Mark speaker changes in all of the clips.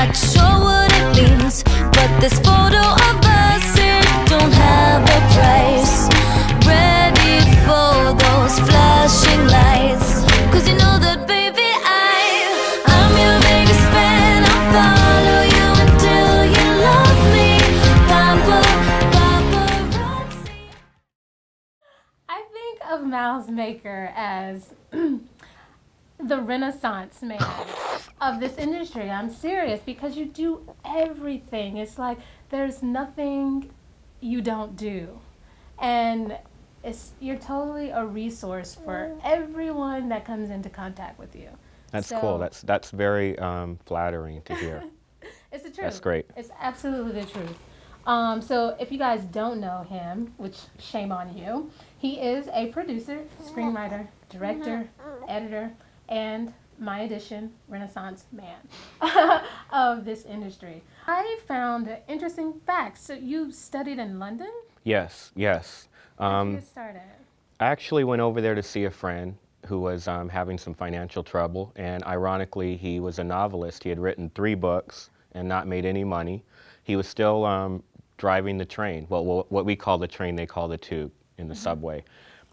Speaker 1: not sure what it means, but this photo of us, it don't have a price. Ready for those flashing lights, 'cause you know that, baby, I'm your biggest fan. I'll follow you until you love me. Paparazzi.
Speaker 2: I think of Miles Maker as the Renaissance man of this industry. I'm serious, because you do everything. It's like there's nothing you don't do, and you're totally a resource for everyone that comes into contact with you.
Speaker 3: That's cool. That's very flattering to hear.
Speaker 2: It's the truth.
Speaker 3: That's great.
Speaker 2: It's absolutely the truth. So if you guys don't know him, which shame on you, he is a producer, screenwriter, director, editor, and my addition, Renaissance man of this industry. I found an interesting fact. So you studied in London?
Speaker 3: Yes, yes.
Speaker 2: How did you get started?
Speaker 3: I actually went over there to see a friend who was having some financial trouble, and ironically, he was a novelist. He had written 3 books and not made any money. He was still driving the train. Well, what we call the train, they call the tube in the subway.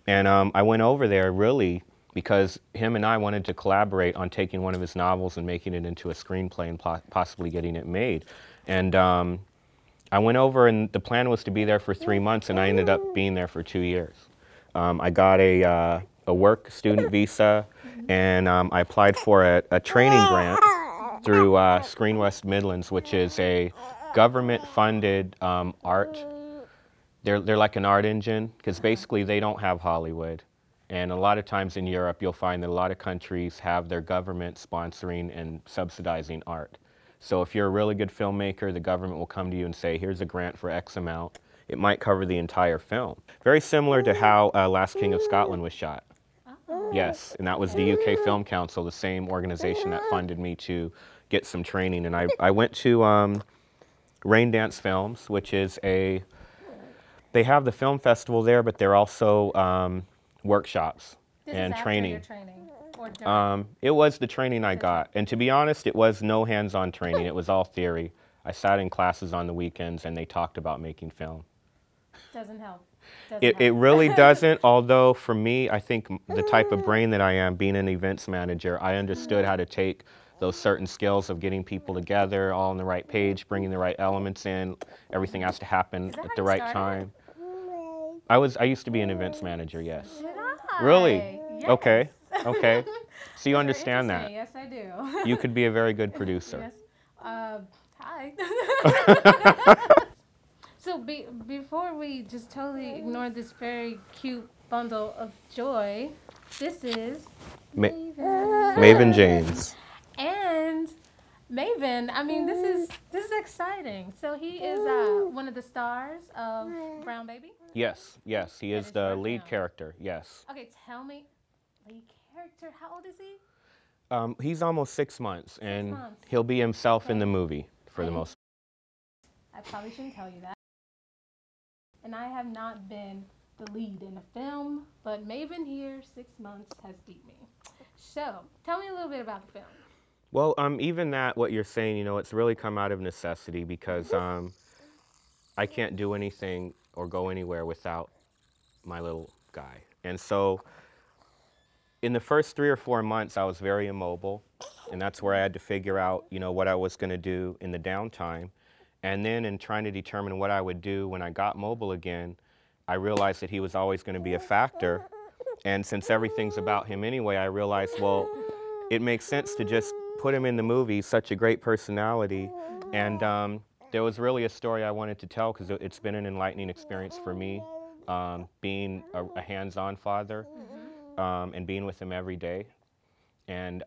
Speaker 3: And I went over there really because him and I wanted to collaborate on taking one of his novels and making it into a screenplay and possibly getting it made. And I went over, and the plan was to be there for 3 months, and I ended up being there for 2 years. I got a work student visa, and I applied for a training grant through Screen West Midlands, which is a government-funded art. They're like an art engine, because basically they don't have Hollywood. And a lot of times in Europe, you'll find that a lot of countries have their government sponsoring and subsidizing art. So if you're a really good filmmaker, the government will come to you and say, here's a grant for X amount. It might cover the entire film. Very similar to how Last King of Scotland was shot. Yes, and that was the UK Film Council, the same organization that funded me to get some training. And I went to Rain Dance Films, which is they have the film festival there, but they're also workshops and training.
Speaker 2: This is after your training? Or during?
Speaker 3: It was the training I got. And to be honest, it was no hands-on training. It was all theory. I sat in classes on the weekends, and they talked about making film.
Speaker 2: Doesn't help.
Speaker 3: It really doesn't, although for me, I think the type of brain that I am, being an events manager, I understood how to take those certain skills of getting people together, all on the right page, bringing the right elements in. Everything has to happen at the right time. I used to be an events manager, yes.
Speaker 2: Did I?
Speaker 3: Really?
Speaker 2: Yes.
Speaker 3: Okay, okay. So you understand that.
Speaker 2: Yes, I do.
Speaker 3: You could be a very good producer.
Speaker 2: Yes. Hi. So before we just totally ignore this very cute bundle of joy, this is Maven.
Speaker 3: Maven James.
Speaker 2: And Maven, I mean, this is exciting. So he is one of the stars of Brown Baby?
Speaker 3: Yes, yes, he is the lead character, yes.
Speaker 2: Okay, tell me, lead character, how old is he?
Speaker 3: He's almost 6 months, and he'll be himself in the movie for the most part.
Speaker 2: I probably shouldn't tell you that. And I have not been the lead in a film, but Maven here, 6 months, has beat me. So, tell me a little bit about the film.
Speaker 3: Well, even that, what you're saying, you know, it's really come out of necessity because I can't do anything or go anywhere without my little guy. And so in the first 3 or 4 months, I was very immobile, and that's where I had to figure out, you know, what I was going to do in the downtime. And then in trying to determine what I would do when I got mobile again, I realized that he was always going to be a factor. And since everything's about him anyway, I realized, well, it makes sense to just put him in the movie. He's such a great personality. And there was really a story I wanted to tell because it's been an enlightening experience for me, being a hands-on father and being with him every day. And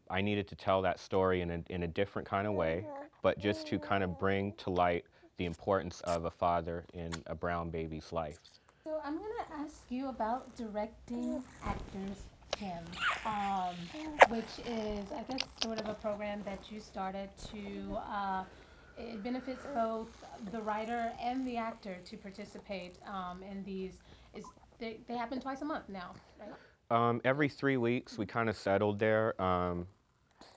Speaker 3: I needed to tell that story in a different kind of way, but just to kind of bring to light the importance of a father in a brown baby's life.
Speaker 2: So I'm going to ask you about directing actors Kim, which is, I guess, sort of a program that you started to, it benefits both the writer and the actor to participate in these. They happen twice a month now, right?
Speaker 3: Every 3 weeks, we kind of settled there.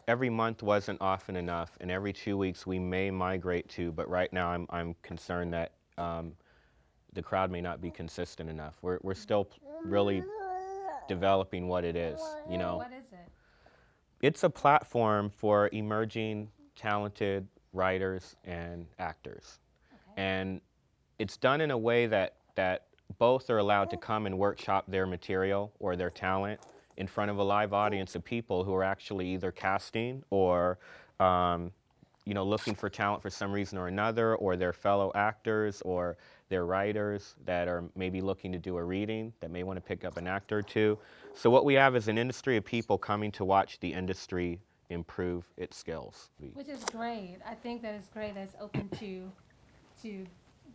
Speaker 3: every month wasn't often enough, and every 2 weeks we may migrate to, but right now I'm concerned that the crowd may not be consistent enough. We're still really developing what it is, you know.
Speaker 2: What is it?
Speaker 3: It's a platform for emerging, talented writers and actors.
Speaker 2: Okay.
Speaker 3: And it's done in a way that both are allowed to come and workshop their material or their talent in front of a live audience of people who are actually either casting or you know, looking for talent for some reason or another, or their fellow actors or their writers that are maybe looking to do a reading that may want to pick up an actor or two. So what we have is an industry of people coming to watch the industry improve its skills.
Speaker 2: Which is great. I think that it's great that it's open to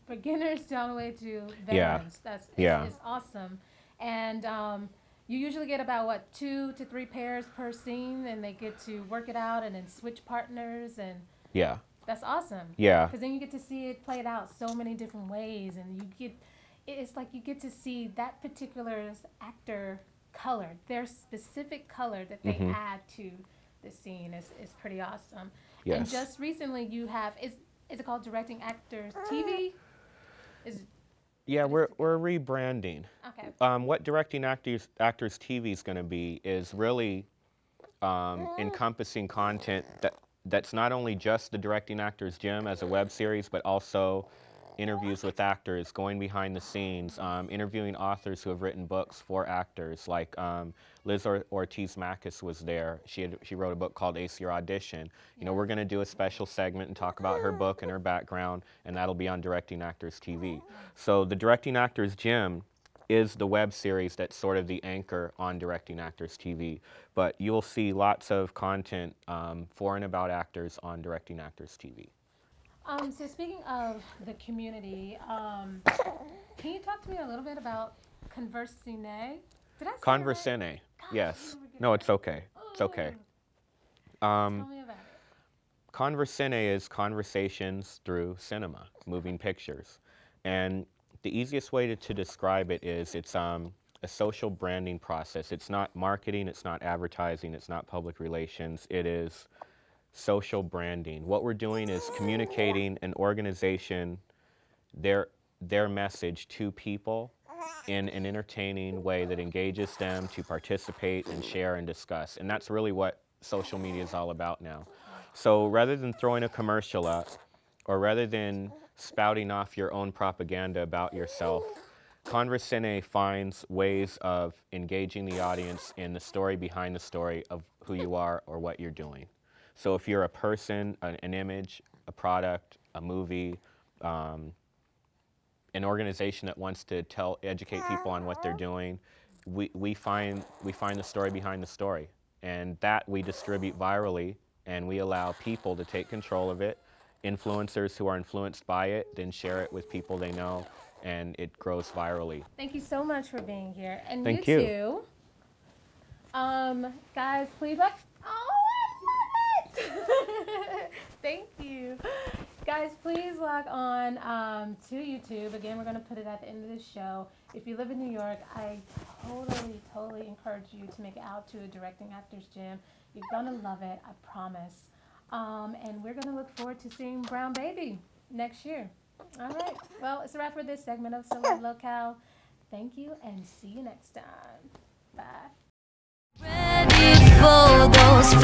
Speaker 2: beginners all the way to veterans. It's awesome. And you usually get about, what, 2 to 3 pairs per scene, and they get to work it out and then switch partners, and
Speaker 3: Yeah.
Speaker 2: that's awesome.
Speaker 3: Yeah.
Speaker 2: Because then you get to see it played out so many different ways, and it's like you get to see that particular actor color, their specific color that they add to the scene is pretty awesome.
Speaker 3: Yes.
Speaker 2: And just recently you have, is it called Directing Actors TV?
Speaker 3: Yeah, we're rebranding.
Speaker 2: Okay.
Speaker 3: What Directing Actors TV is going to be is really encompassing content that's not only just the Directing Actors Gym as a web series, but also interviews with actors, going behind the scenes, interviewing authors who have written books for actors. Like Liz Ortiz-Mackis was there. She wrote a book called Ace Your Audition. You know, we're going to do a special segment and talk about her book and her background, and that'll be on Directing Actors TV. So the Directing Actors Gym is the web series that's sort of the anchor on Directing Actors TV. But you will see lots of content for and about actors on Directing Actors TV.
Speaker 2: So speaking of the community, can you talk to me a little bit about Conversine? Did I say
Speaker 3: Conversine,
Speaker 2: it right?
Speaker 3: yes. No, it's okay. It's okay.
Speaker 2: Tell me about it.
Speaker 3: Conversine is conversations through cinema, moving pictures. And the easiest way to describe it is it's a social branding process. It's not marketing, it's not advertising, it's not public relations. It is social branding. What we're doing is communicating an organization, their message to people in an entertaining way that engages them to participate and share and discuss. And that's really what social media is all about now. So rather than throwing a commercial up, or rather than spouting off your own propaganda about yourself, Conversine finds ways of engaging the audience in the story behind the story of who you are or what you're doing. So if you're a person, an image, a product, a movie, an organization that wants to educate people on what they're doing, we find the story behind the story. And that we distribute virally, and we allow people to take control of it. Influencers who are influenced by it then share it with people they know, and it grows virally.
Speaker 2: Thank you so much for being here. And
Speaker 3: Thank
Speaker 2: you
Speaker 3: you.
Speaker 2: too. Guys, please look. Oh, I love it! Thank you. Guys, please log on to YouTube. Again, we're going to put it at the end of the show. If you live in New York, I totally encourage you to make it out to a Directing Actors Gym. You're going to love it, I promise. And we're going to look forward to seeing Brown Baby next year. All right. Well, it's a wrap for this segment of Celeb Locale. Thank you, and see you next time. Bye.
Speaker 1: Ready for those